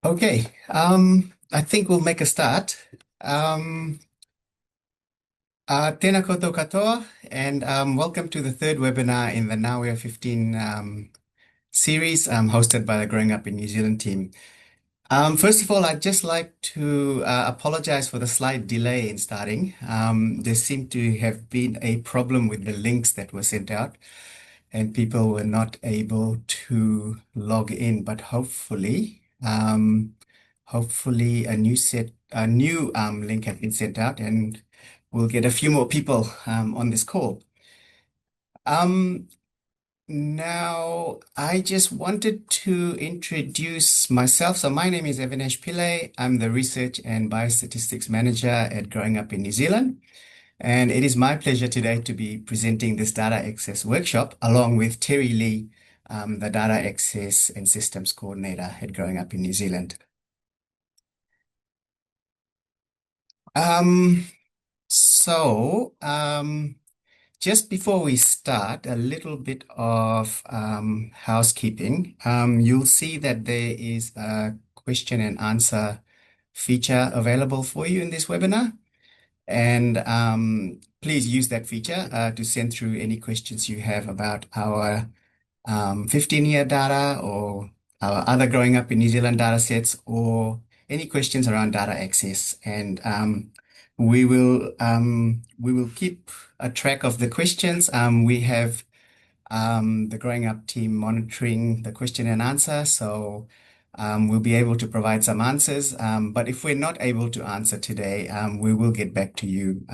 Okay, I think we'll make a start. Um, Tēnā koutou katoa, and welcome to the third webinar in the Now We Are 15 series hosted by the Growing Up in New Zealand team. First of all, I'd just like to apologize for the slight delay in starting. There seemed to have been a problem with the links that were sent out, and people were not able to log in, but hopefully a new link has been sent out, and we'll get a few more people on this call. Um, Now, I just wanted to introduce myself. So my name is Evanesh Pillay. I'm the Research and Biostatistics Manager at Growing Up in New Zealand. And it is my pleasure today to be presenting this data access workshop along with Terry Lee, the Data Access and Systems Coordinator at Growing Up in New Zealand. Um, so, just before we start, a little bit of housekeeping. You'll see that there is a question and answer feature available for you in this webinar. And please use that feature to send through any questions you have about our 15-year data or our other Growing Up in New Zealand data sets, or any questions around data access. And we will keep a track of the questions. We have the Growing Up team monitoring the question and answer, so we'll be able to provide some answers. But if we're not able to answer today, we will get back to you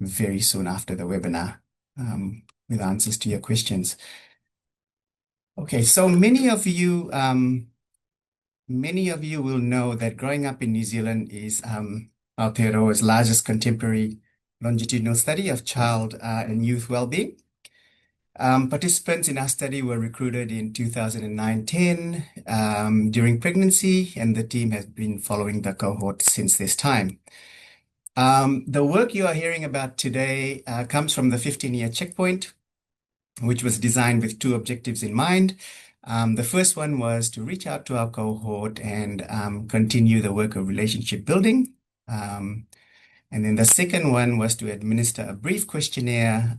very soon after the webinar with answers to your questions. Okay, so many of you will know that Growing Up in New Zealand is Aotearoa's largest contemporary longitudinal study of child and youth well-being. Participants in our study were recruited in 2009-10 during pregnancy, and the team has been following the cohort since this time. The work you are hearing about today comes from the 15-year checkpoint, which was designed with two objectives in mind. The first one was to reach out to our cohort and continue the work of relationship building. And then the second one was to administer a brief questionnaire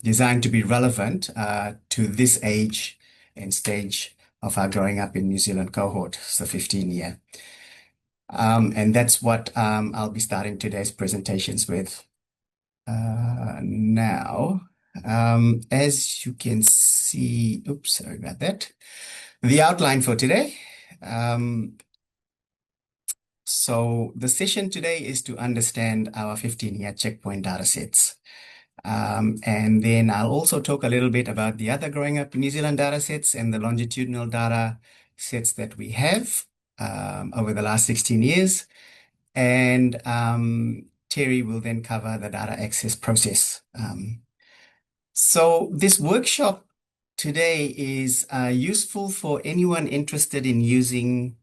designed to be relevant to this age and stage of our Growing Up in New Zealand cohort, so 15-year. And that's what I'll be starting today's presentations with now. As you can see, oops, sorry about that. The outline for today. So the session today is to understand our 15-year checkpoint data sets. And then I'll also talk a little bit about the other Growing Up in New Zealand data sets and the longitudinal data sets that we have over the last 16 years. And Terry will then cover the data access process. So this workshop today is useful for anyone interested in using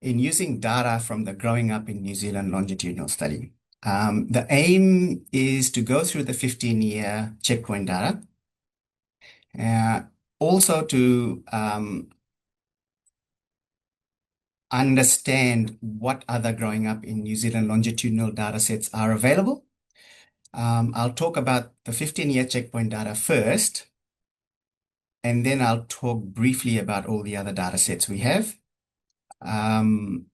data from the Growing Up in New Zealand longitudinal study. The aim is to go through the 15-year checkpoint data, also to understand what other Growing Up in New Zealand longitudinal data sets are available. I'll talk about the 15-year checkpoint data first, and then I'll talk briefly about all the other data sets we have. Now,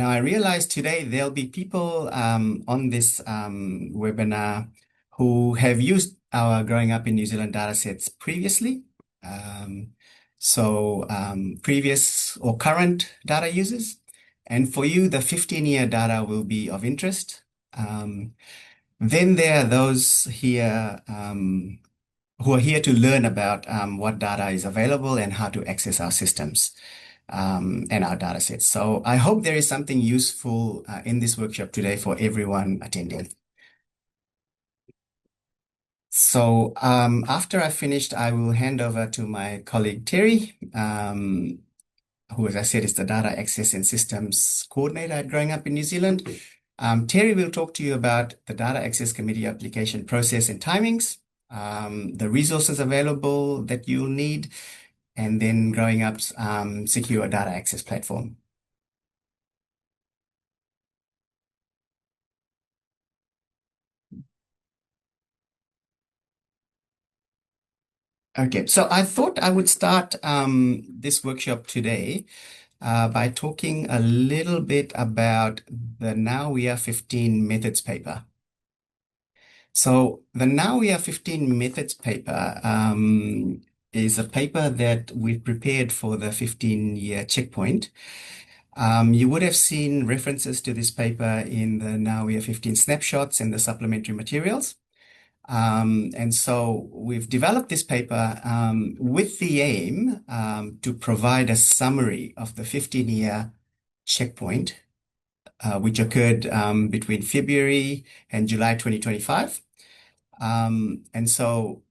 I realize today there'll be people on this webinar who have used our Growing Up in New Zealand datasets previously. Previous or current data users. And for you, the 15-year data will be of interest. Then there are those here who are here to learn about what data is available and how to access our systems. And our data sets. So I hope there is something useful in this workshop today for everyone attending. So after I've finished, I will hand over to my colleague Terry, who, as I said, is the Data Access and Systems Coordinator at Growing Up in New Zealand. Terry will talk to you about the Data Access Committee application process and timings, the resources available that you'll need, and then Growing Up's secure data access platform. Okay, so I thought I would start this workshop today by talking a little bit about the Now We Are 15 Methods paper. So the Now We Are 15 Methods paper is a paper that we've prepared for the 15-year checkpoint. You would have seen references to this paper in the Now We Are 15 snapshots and the supplementary materials. And so we've developed this paper with the aim to provide a summary of the 15-year checkpoint, which occurred between February and July 2025. And so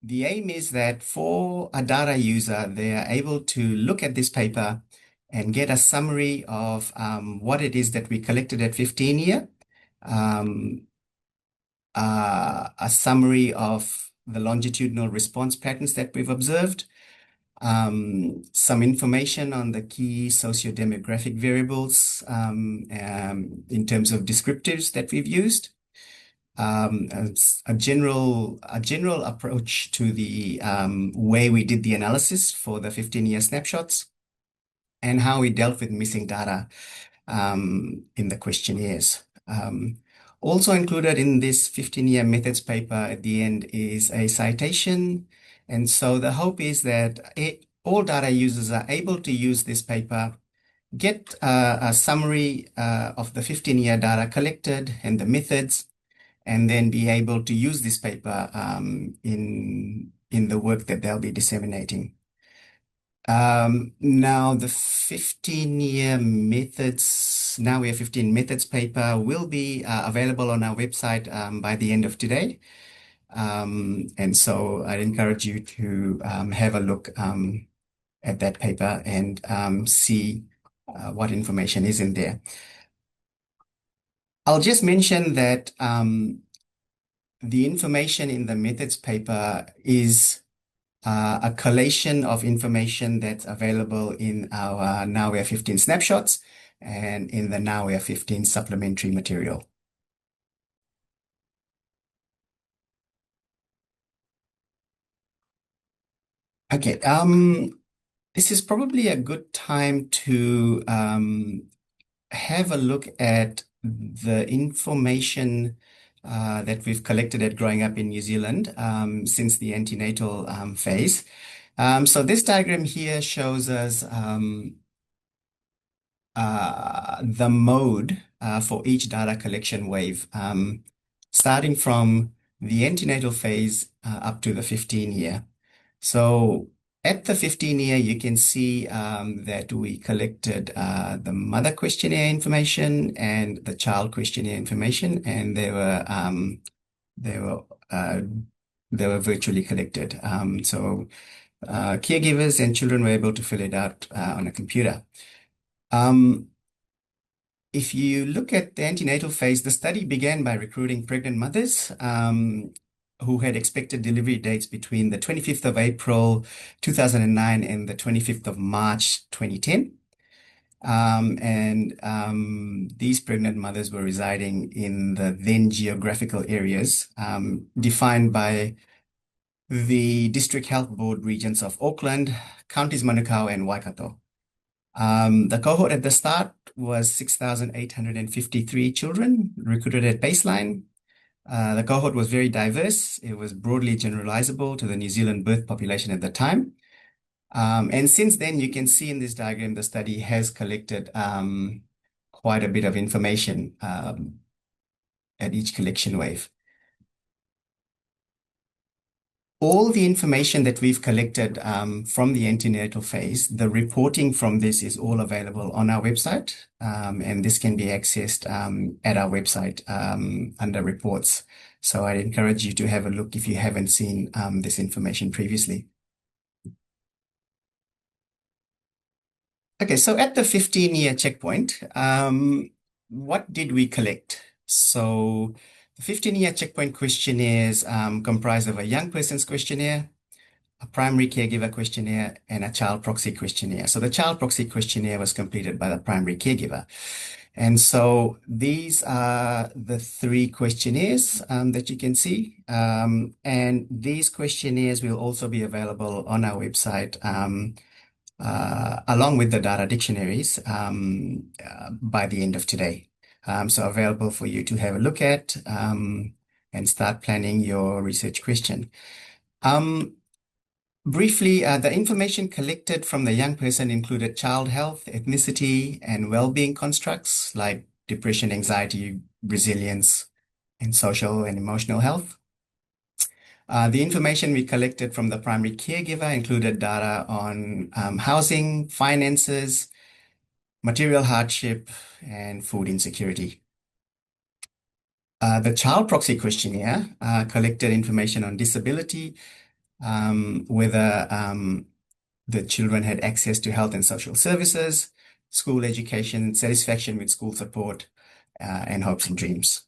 the aim is that for a data user, they are able to look at this paper and get a summary of what it is that we collected at 15-year, a summary of the longitudinal response patterns that we've observed, some information on the key socio-demographic variables in terms of descriptives that we've used, a general approach to the way we did the analysis for the 15-year snapshots, and how we dealt with missing data in the questionnaires. Also included in this 15-year methods paper at the end is a citation. And so the hope is that all data users are able to use this paper, get a summary of the 15-year data collected and the methods, and then be able to use this paper in the work that they'll be disseminating. Now the 15-year methods, Now We Have 15 Methods paper will be available on our website by the end of today. And so I'd encourage you to have a look at that paper and see what information is in there. I'll just mention that the information in the methods paper is a collation of information that's available in our Now We Are 15 snapshots and in the Now We Are 15 supplementary material. Okay, this is probably a good time to have a look at the information that we've collected at Growing Up in New Zealand since the antenatal phase. So this diagram here shows us the mode for each data collection wave, starting from the antenatal phase up to the 15-year. So at the 15-year, you can see that we collected the mother questionnaire information and the child questionnaire information, and they were virtually collected. So caregivers and children were able to fill it out on a computer. If you look at the antenatal phase, the study began by recruiting pregnant mothers who had expected delivery dates between the 25th of April 2009 and the 25th of March 2010. These pregnant mothers were residing in the then geographical areas defined by the District Health Board regions of Auckland, Counties Manukau, and Waikato. The cohort at the start was 6,853 children recruited at baseline. The cohort was very diverse. It was broadly generalizable to the New Zealand birth population at the time. And since then, you can see in this diagram, the study has collected quite a bit of information at each collection wave. All the information that we've collected from the antenatal phase, the reporting from this is all available on our website, and this can be accessed at our website under reports. So I encourage you to have a look if you haven't seen this information previously. Okay, so at the 15-year checkpoint, what did we collect? So the 15-year checkpoint questionnaires comprise of a young person's questionnaire, a primary caregiver questionnaire, and a child proxy questionnaire. So the child proxy questionnaire was completed by the primary caregiver. And so these are the three questionnaires that you can see. And these questionnaires will also be available on our website along with the data dictionaries by the end of today. So available for you to have a look at and start planning your research question. Briefly, the information collected from the young person included child health, ethnicity, and well-being constructs like depression, anxiety, resilience, and social and emotional health. The information we collected from the primary caregiver included data on housing, finances, material hardship, and food insecurity. The child proxy questionnaire collected information on disability, whether the children had access to health and social services, school education, satisfaction with school support, and hopes and dreams.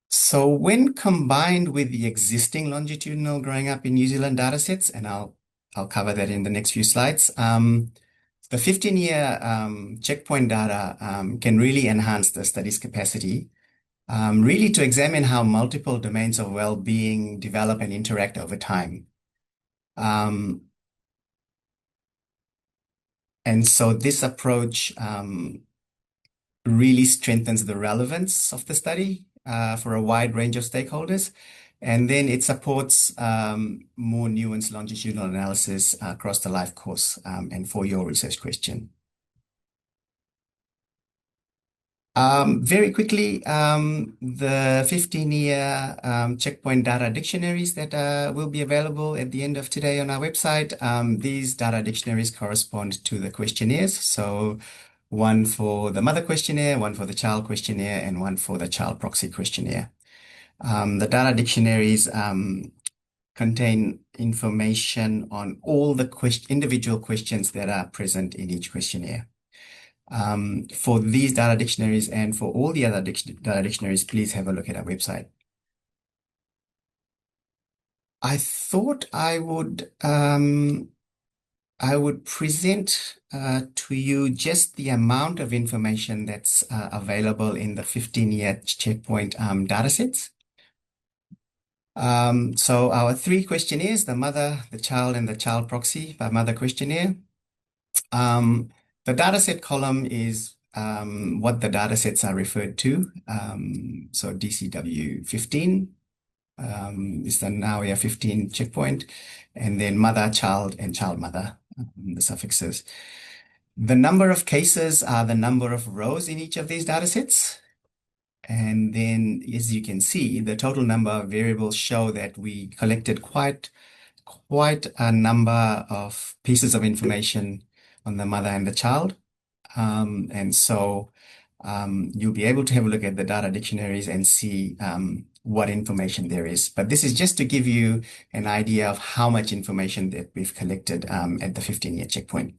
So when combined with the existing longitudinal growing up in New Zealand datasets, and I'll cover that in the next few slides, the 15-year checkpoint data can really enhance the study's capacity, really to examine how multiple domains of well-being develop and interact over time. And so this approach really strengthens the relevance of the study for a wide range of stakeholders. And then it supports more nuanced longitudinal analysis across the life course and for your research question. Very quickly, the 15-year checkpoint data dictionaries that will be available at the end of today on our website. These data dictionaries correspond to the questionnaires. So one for the mother questionnaire, one for the child questionnaire, and one for the child proxy questionnaire. The data dictionaries contain information on all the individual questions that are present in each questionnaire. For these data dictionaries and for all the other data dictionaries, please have a look at our website. I thought I would present to you just the amount of information that's available in the 15-year checkpoint datasets. So our three questionnaires, the mother, the child, and the child proxy by mother questionnaire. The dataset column is what the datasets are referred to. So DCW 15 is the NAWIA 15 checkpoint, and then mother, child, and child mother, the suffixes. The number of cases are the number of rows in each of these datasets. And then, as you can see, the total number of variables show that we collected quite a number of pieces of information on the mother and the child. And so you'll be able to have a look at the data dictionaries and see what information there is. But this is just to give you an idea of how much information that we've collected at the 15-year checkpoint.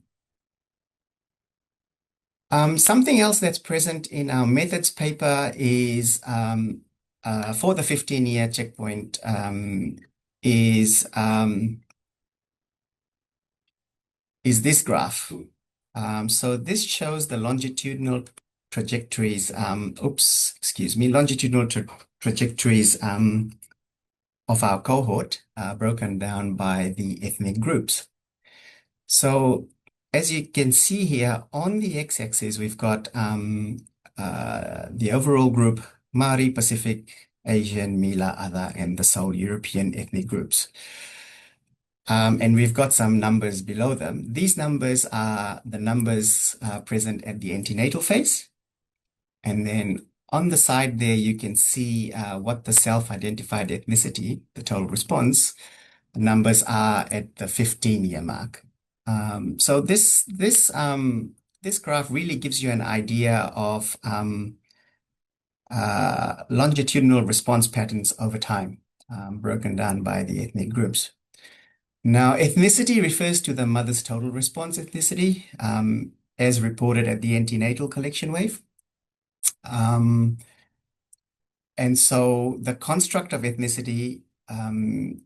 Something else that's present in our methods paper is for the 15-year checkpoint is this graph. So this shows the longitudinal trajectories, longitudinal trajectories of our cohort broken down by the ethnic groups. So as you can see here on the x-axis, we've got the overall group, Māori, Pacific, Asian, Mila, Other, and the sole European ethnic groups. And we've got some numbers below them. These numbers are the numbers present at the antenatal phase. And then on the side there, you can see what the self-identified ethnicity, the total response, numbers are at the 15-year mark. So this graph really gives you an idea of longitudinal response patterns over time, broken down by the ethnic groups. Now, ethnicity refers to the mother's total response ethnicity, as reported at the antenatal collection wave. And so the construct of ethnicity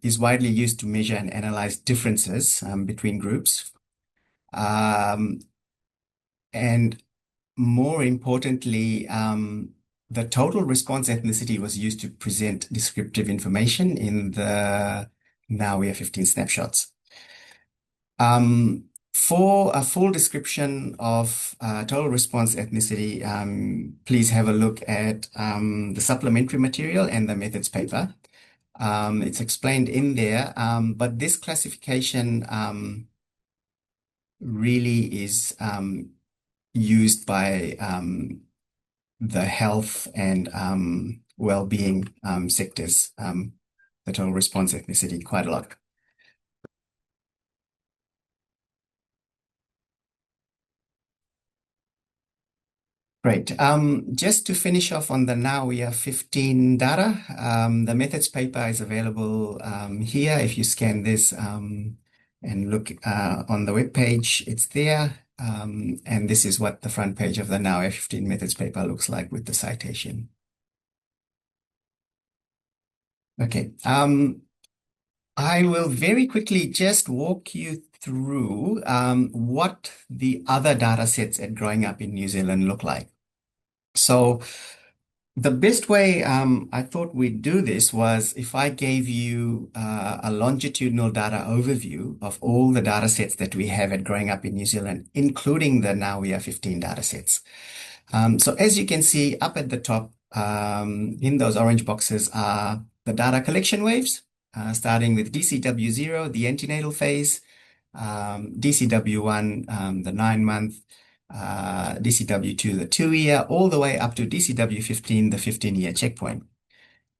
is widely used to measure and analyze differences between groups. Um, and more importantly, the total response ethnicity was used to present descriptive information in the Now We Have 15 snapshots. For a full description of total response ethnicity, please have a look at the supplementary material and the methods paper. It's explained in there, but this classification really is used by the health and well-being sectors, the total response ethnicity, quite a lot. Great. Just to finish off on the Now We Have 15 data, the methods paper is available here. If you scan this and look on the web page, it's there. And this is what the front page of the Now We Have 15 methods paper looks like with the citation. Okay. I will very quickly just walk you through what the other data sets at Growing Up in New Zealand look like. So the best way I thought we'd do this was if I gave you a longitudinal data overview of all the data sets that we have at Growing Up in New Zealand, including the Now We Are 15 data sets. So as you can see up at the top, in those orange boxes are the data collection waves, starting with DCW0, the antenatal phase, DCW1, the 9-month, DCW2, the 2-year, all the way up to DCW15, the 15-year checkpoint.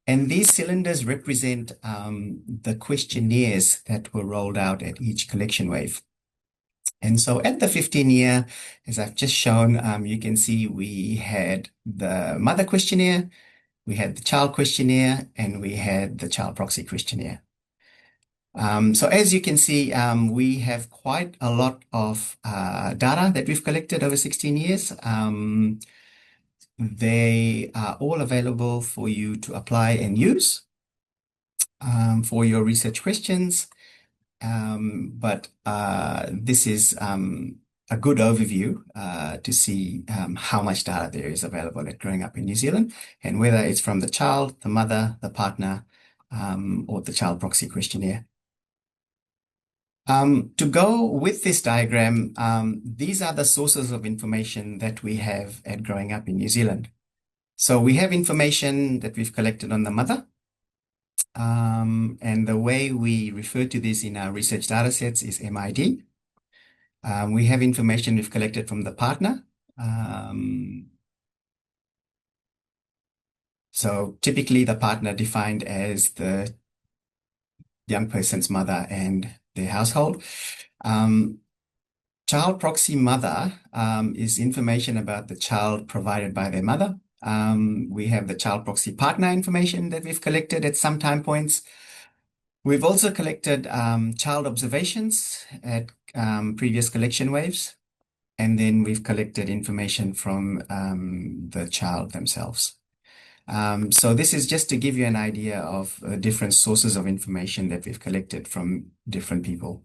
And these cylinders represent the questionnaires that were rolled out at each collection wave. And so at the 15-year, as I've just shown, you can see we had the mother questionnaire, we had the child questionnaire, and we had the child proxy questionnaire. So as you can see, we have quite a lot of data that we've collected over 16 years. They are all available for you to apply and use for your research questions. But this is a good overview to see how much data there is available at Growing Up in New Zealand, and whether it's from the child, the mother, the partner, or the child proxy questionnaire. To go with this diagram, these are the sources of information that we have at Growing Up in New Zealand. So we have information that we've collected on the mother. And the way we refer to this in our research data sets is MID. We have information we've collected from the partner. So typically the partner defined as the young person's mother and their household. Child proxy mother is information about the child provided by their mother. We have the child proxy partner information that we've collected at some time points. We've also collected child observations at previous collection waves, and then we've collected information from the child themselves. So this is just to give you an idea of different sources of information that we've collected from different people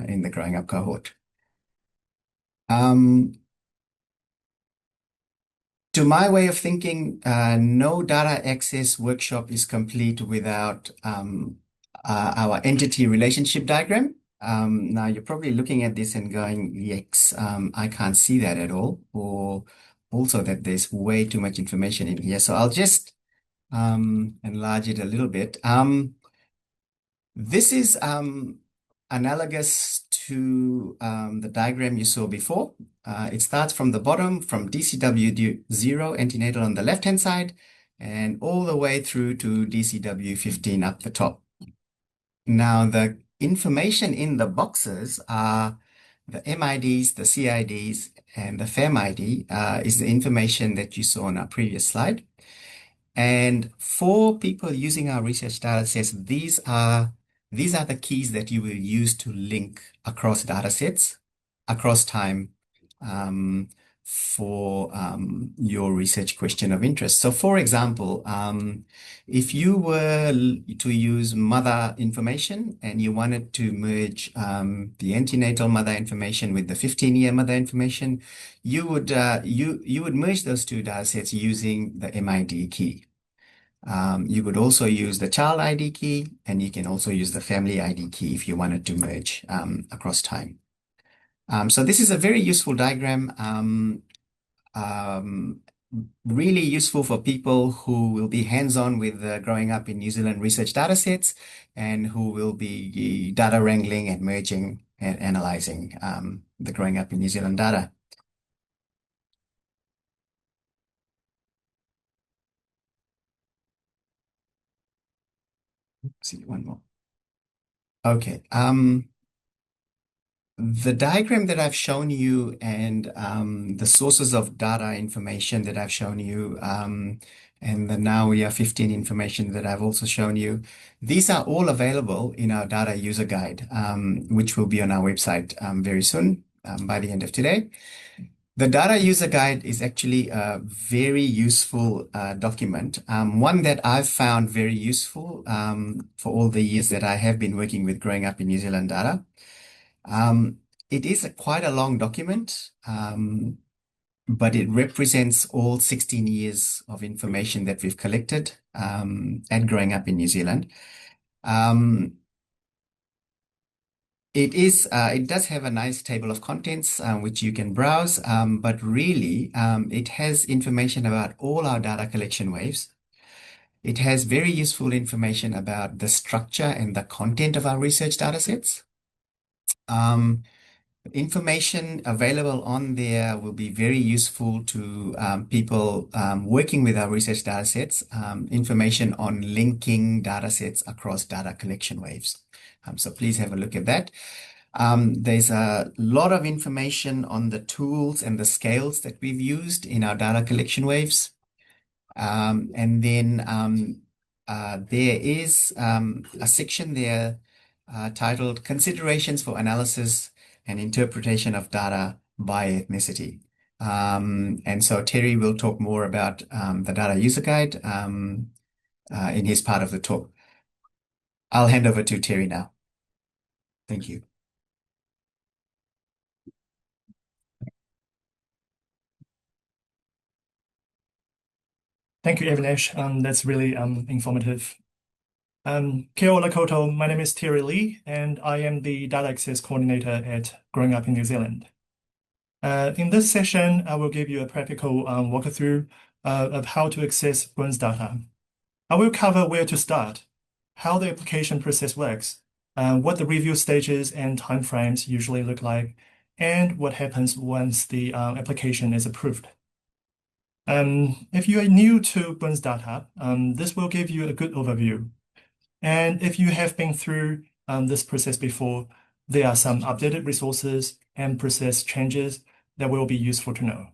in the Growing Up cohort. To my way of thinking, no data access workshop is complete without our entity relationship diagram. Now you're probably looking at this and going, yikes, I can't see that at all, or also that there's way too much information in here. So I'll just enlarge it a little bit. This is analogous to the diagram you saw before. It starts from the bottom, from DCW0 antenatal on the left-hand side, and all the way through to DCW15 up the top. Now, the information in the boxes are the MIDs, the CIDs, and the FEMID is the information that you saw on our previous slide. And for people using our research data sets, these are the keys that you will use to link across data sets, across time, for your research question of interest. So for example, if you were to use mother information and you wanted to merge the antenatal mother information with the 15-year mother information, you would merge those two data sets using the MID key. You could also use the child ID key, and you can also use the family ID key if you wanted to merge across time. So this is a very useful diagram, really useful for people who will be hands-on with growing up in New Zealand research data sets and who will be data wrangling and merging and analyzing the growing up in New Zealand data. Let's see, one more. Okay. The diagram that I've shown you and the sources of data information that I've shown you and the Now We Are 15 information that I've also shown you, these are all available in our data user guide, which will be on our website very soon by the end of today. The data user guide is actually a very useful document, one that I've found very useful for all the years that I have been working with growing up in New Zealand data. It is quite a long document, but it represents all 16 years of information that we've collected and growing up in New Zealand. It does have a nice table of contents which you can browse, but really it has information about all our data collection waves. It has very useful information about the structure and the content of our research data sets. Information available on there will be very useful to people working with our research data sets, information on linking data sets across data collection waves. So please have a look at that. There's a lot of information on the tools and the scales that we've used in our data collection waves. And then there is a section there titled Considerations for Analysis and Interpretation of Data by Ethnicity. And so Terry will talk more about the data user guide in his part of the talk. I'll hand over to Terry now. Thank you. Thank you, Avinash. That's really informative. Kia ora koutou. My name is Terry Lee, and I am the Data Access Coordinator at Growing Up in New Zealand. In this session, I will give you a practical walkthrough of how to access BRNZ data. I will cover where to start, how the application process works, what the review stages and timeframes usually look like, and what happens once the application is approved. If you are new to BRNZ data, this will give you a good overview. And if you have been through this process before, there are some updated resources and process changes that will be useful to know.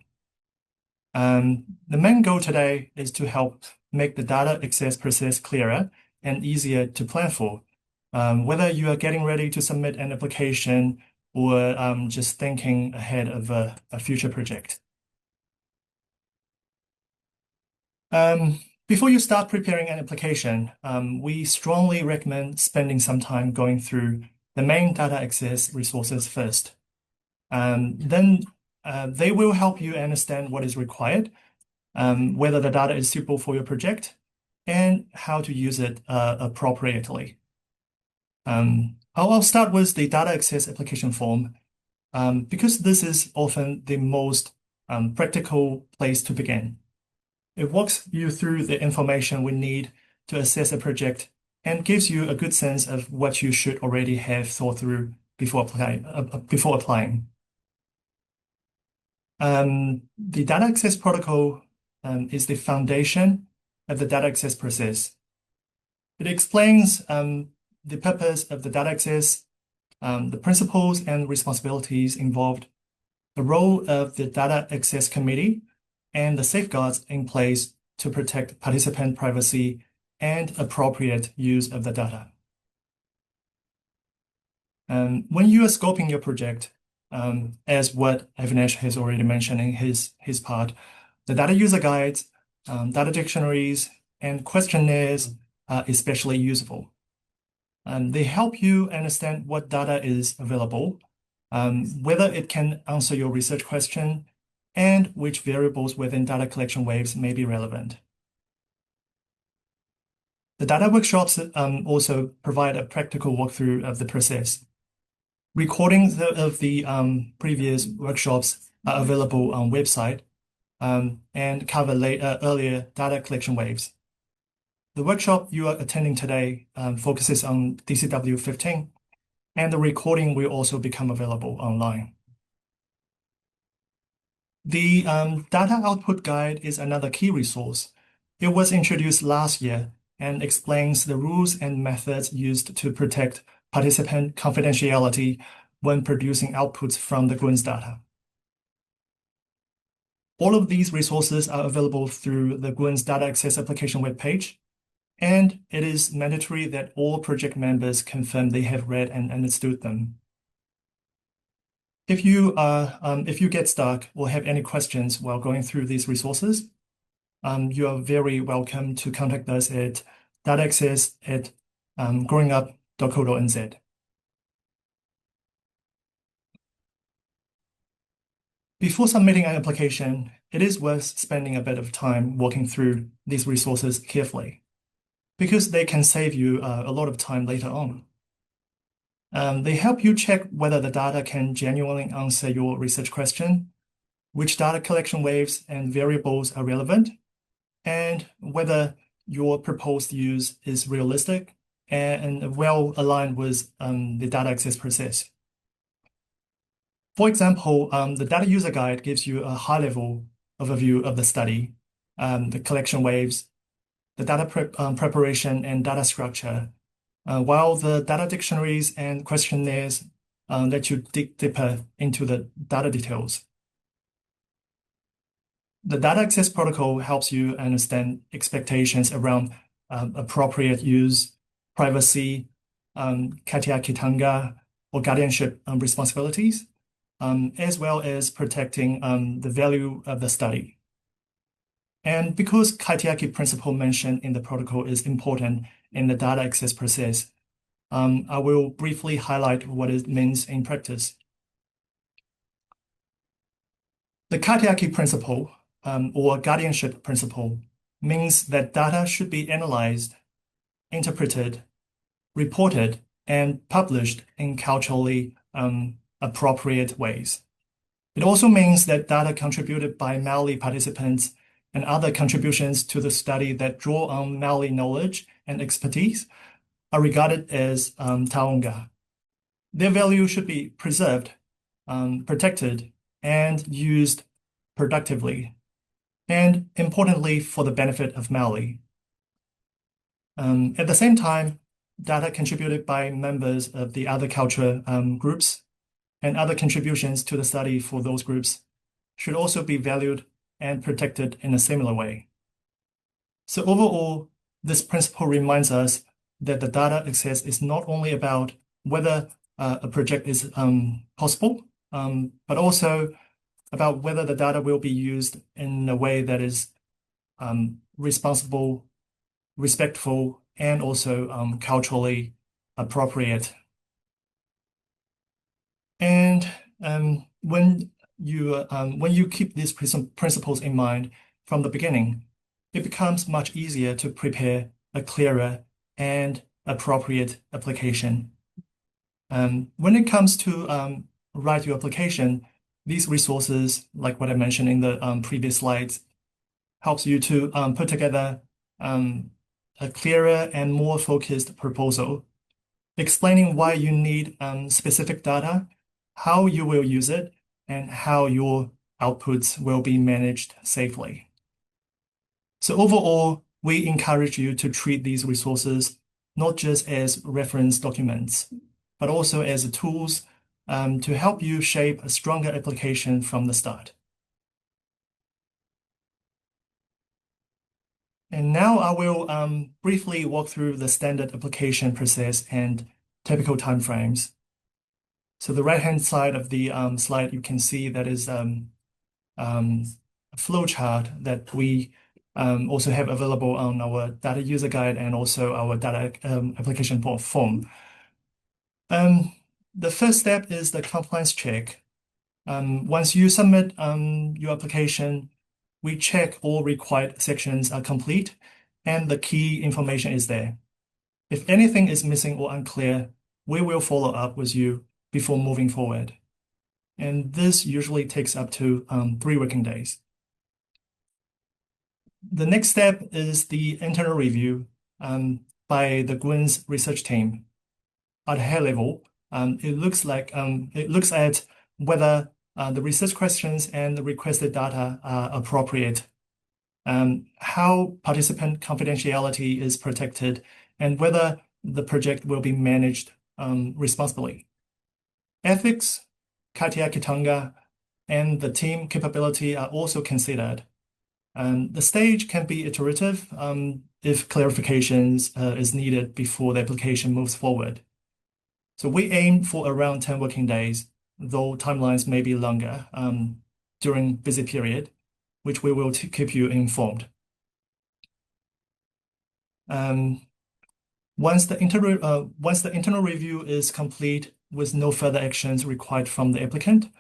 The main goal today is to help make the data access process clearer and easier to plan for, whether you are getting ready to submit an application or just thinking ahead of a future project. Before you start preparing an application, we strongly recommend spending some time going through the main data access resources first. Then they will help you understand what is required, whether the data is suitable for your project, and how to use it appropriately. I'll start with the data access application form, because this is often the most practical place to begin. It walks you through the information we need to assess a project and gives you a good sense of what you should already have thought through before applying. The data access protocol is the foundation of the data access process. It explains the purpose of the data access, the principles and responsibilities involved, the role of the data access committee, and the safeguards in place to protect participant privacy and appropriate use of the data. When you are scoping your project, as what Avinash has already mentioned in his part. The data user guides, data dictionaries, and questionnaires are especially useful. They help you understand what data is available, whether it can answer your research question, and which variables within data collection waves may be relevant. The data workshops also provide a practical walkthrough of the process. Recordings of the previous workshops are available on website and cover earlier data collection waves. The workshop you are attending today focuses on DCW 15, and the recording will also become available online. The data output guide is another key resource. It was introduced last year and explains the rules and methods used to protect participant confidentiality when producing outputs from the GWINS data. All of these resources are available through the GWINS Data Access Application webpage, and it is mandatory that all project members confirm they have read and understood them. If you get stuck or have any questions while going through these resources, you are very welcome to contact us at dataaccess@growingup.co.nz. Before submitting an application, it is worth spending a bit of time walking through these resources carefully, because they can save you a lot of time later on. They help you check whether the data can genuinely answer your research question, which data collection waves and variables are relevant, and whether your proposed use is realistic and well aligned with the data access process. For example, the data user guide gives you a high-level overview of the study, the collection waves, the data preparation and data structure, while the data dictionaries and questionnaires let you dig deeper into the data details. The data access protocol helps you understand expectations around appropriate use, privacy, Kaitiaki or guardianship responsibilities, as well as protecting the value of the study. And because Kaitiaki principle mentioned in the protocol is important in the data access process, I will briefly highlight what it means in practice. The Kaitiaki principle, or guardianship principle, means that data should be analyzed, interpreted, reported, and published in culturally appropriate ways. It also means that data contributed by Maoli participants and other contributions to the study that draw on Maoli knowledge and expertise are regarded as taonga. Their value should be preserved, protected, and used productively, and importantly for the benefit of Maoli. At the same time, data contributed by members of the other culture groups and other contributions to the study for those groups should also be valued and protected in a similar way. So overall, this principle reminds us that the data access is not only about whether a project is possible, but also about whether the data will be used in a way that is responsible, respectful, and also culturally appropriate. And when you keep these principles in mind from the beginning, it becomes much easier to prepare a clearer and appropriate application. When it comes to write your application, these resources, like what I mentioned in the previous slides, helps you to put together a clearer and more focused proposal, explaining why you need specific data, how you will use it, and how your outputs will be managed safely. So overall, we encourage you to treat these resources not just as reference documents, but also as tools to help you shape a stronger application from the start. And now I will briefly walk through the standard application process and typical timeframes. So the right-hand side of the slide, you can see that is a flow chart that we also have available on our data user guide and also our data application form. The first step is the compliance check. Once you submit your application, we check all required sections are complete and the key information is there. If anything is missing or unclear, we will follow up with you before moving forward. And this usually takes up to 3 working days. The next step is the internal review by the GWINS research team. At a high level, it looks at whether the research questions and the requested data are appropriate, how participant confidentiality is protected, and whether the project will be managed responsibly. Ethics, Katia Kitanga, and the team capability are also considered. The stage can be iterative if clarifications is needed before the application moves forward. So we aim for around 10 working days, though timelines may be longer during busy period, which we will keep you informed. Once the internal review is complete with no further actions required from the applicant,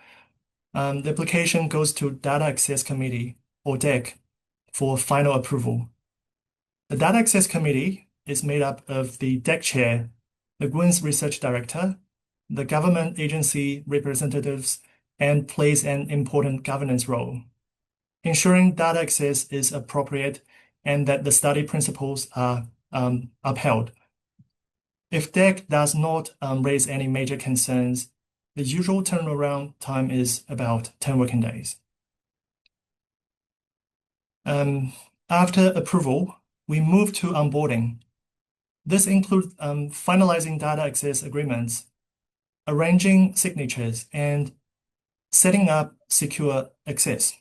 the application goes to Data Access Committee, or DAC, for final approval. The Data Access Committee is made up of the DAC chair, the GWINS research director, the government agency representatives, and plays an important governance role, ensuring data access is appropriate and that the study principles are upheld. If DAC does not raise any major concerns, the usual turnaround time is about 10 working days. After approval, we move to onboarding. This includes finalizing data access agreements, arranging signatures, and setting up secure access.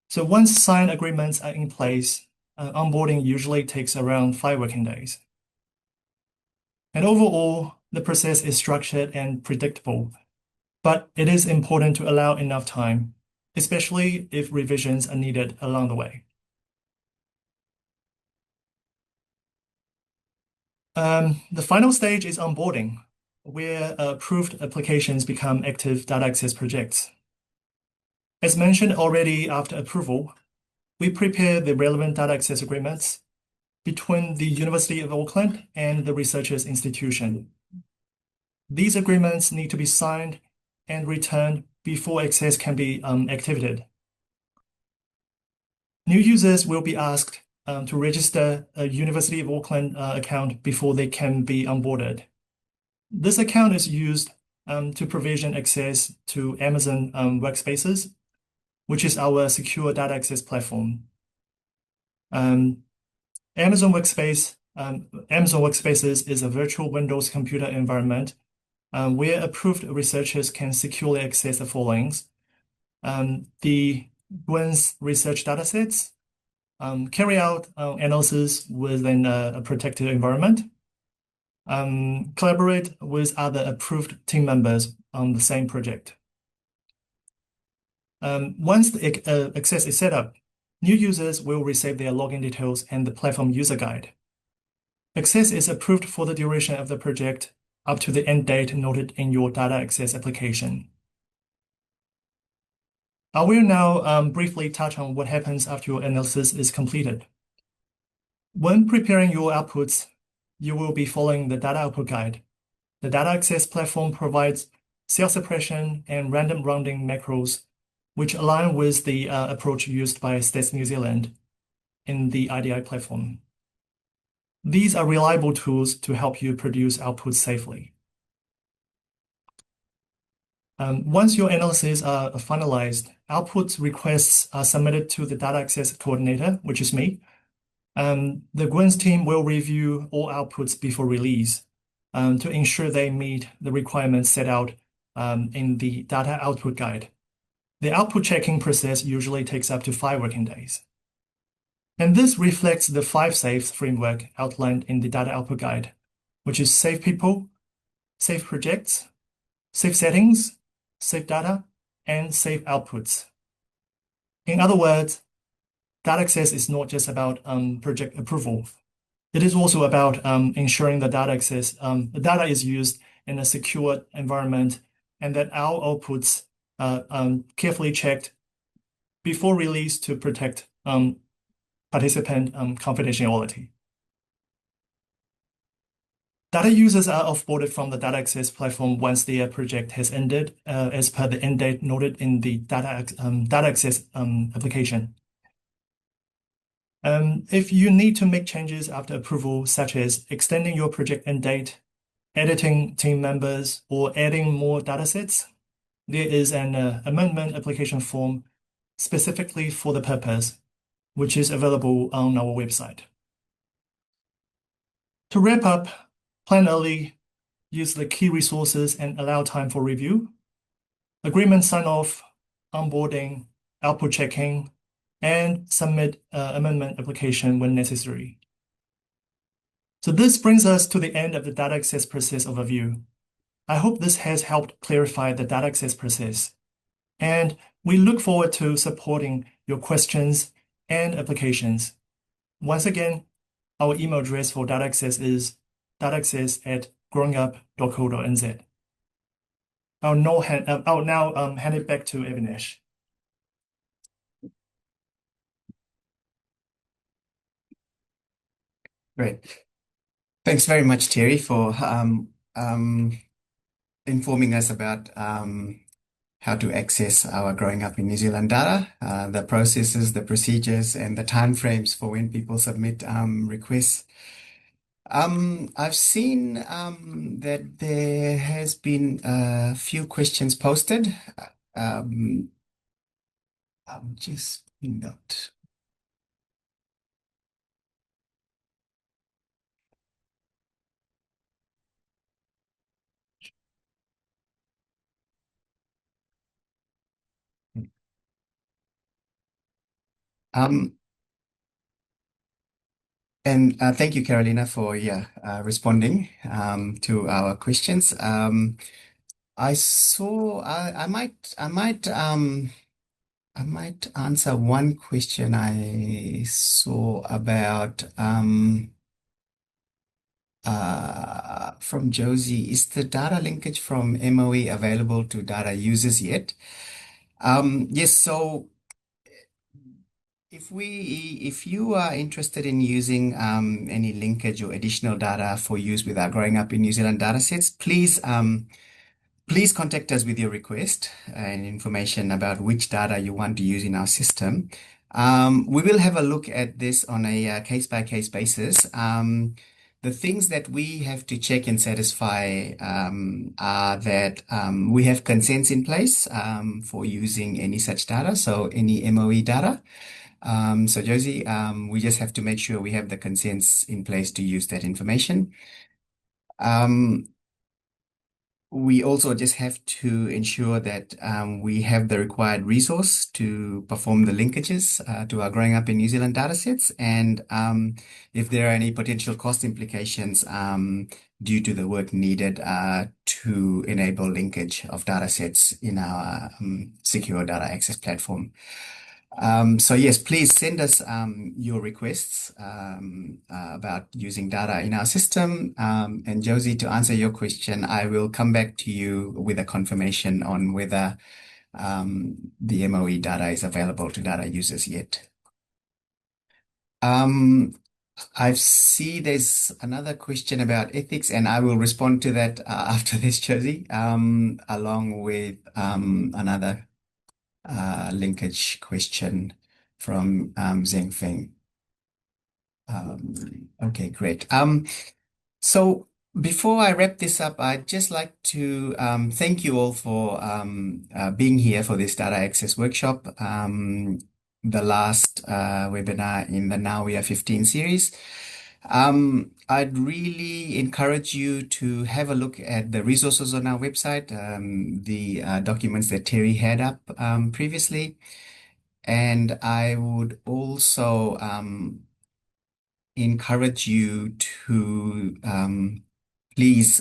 So once signed agreements are in place, onboarding usually takes around 5 working days. And overall, the process is structured and predictable, but it is important to allow enough time, especially if revisions are needed along the way. The final stage is onboarding, where approved applications become active data access projects. As mentioned already, after approval, we prepare the relevant data access agreements between the University of Auckland and the researcher's institution. These agreements need to be signed and returned before access can be activated. New users will be asked to register a University of Auckland account before they can be onboarded. This account is used to provision access to Amazon Workspaces, which is our secure data access platform. Amazon Workspaces is a virtual Windows computer environment where approved researchers can securely access the following: the GWINS research datasets, carry out analysis within a protected environment, collaborate with other approved team members on the same project. Once the access is set up, new users will receive their login details and the platform user guide. Access is approved for the duration of the project up to the end date noted in your data access application. I will now briefly touch on what happens after your analysis is completed. When preparing your outputs, you will be following the data output guide. The data access platform provides cell suppression and random rounding macros, which align with the approach used by Stats New Zealand in the IDI platform. These are reliable tools to help you produce outputs safely. Once your analyses are finalized, output requests are submitted to the data access coordinator, which is me. The GWINS team will review all outputs before release to ensure they meet the requirements set out in the data output guide. The output checking process usually takes up to 5 working days. And this reflects the 5 SAFEs framework outlined in the data output guide, which is safe people, safe projects, save settings, save data, and save outputs. In other words, data access is not just about project approval. It is also about ensuring the the data is used in a secure environment and that our outputs are carefully checked before release to protect participant confidentiality. Data users are offboarded from the data access platform once their project has ended, as per the end date noted in the data access application. If you need to make changes after approval, such as extending your project end date, editing team members, or adding more datasets, there is an amendment application form specifically for the purpose, which is available on our website. To wrap up, plan early, use the key resources and allow time for review, agreement sign-off, onboarding, output checking, and submit amendment application when necessary. So this brings us to the end of the data access process overview. I hope this has helped clarify the data access process, and we look forward to supporting your questions and applications. Once again, our email address for data access is dataaccess@growingup.co.nz. I'll now hand it back to Avinash. Great. Thanks very much, Terry, for informing us about how to access our Growing Up in New Zealand data, the processes, the procedures, and the timeframes for when people submit requests. I've seen that there has been a few questions posted. I'm just not. Um, and thank you, Carolina, for responding to our questions. I saw I might answer one question I saw about from Josie. Is the data linkage from MOE available to data users yet? Yes, so if you are interested in using any linkage or additional data for use with our Growing Up in New Zealand datasets, please contact us with your request and information about which data you want to use in our system. We will have a look at this on a case-by-case basis. The things that we have to check and satisfy are that we have consents in place for using any such data, so any MOE data. So Josie, we just have to make sure we have the consents in place to use that information. We also just have to ensure that we have the required resource to perform the linkages to our Growing Up in New Zealand datasets, and if there are any potential cost implications due to the work needed to enable linkage of datasets in our secure data access platform. So yes, please send us your requests about using data in our system. And Josie, to answer your question, I will come back to you with a confirmation on whether the MOE data is available to data users yet. I see there's another question about ethics, and I will respond to that after this, Josie, along with another linkage question from Zheng Feng. Okay, great. So before I wrap this up, I'd just like to thank you all for being here for this data access workshop, the last webinar in the Now We Are 15 series. I'd really encourage you to have a look at the resources on our website, the documents that Terry had up previously. And I would also encourage you to please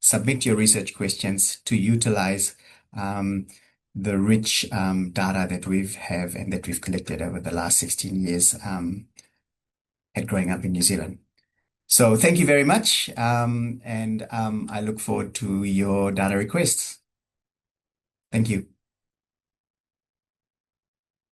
submit your research questions to utilize the rich data that we've have and that we've collected over the last 16 years at Growing Up in New Zealand. So thank you very much, and I look forward to your data requests. Thank you.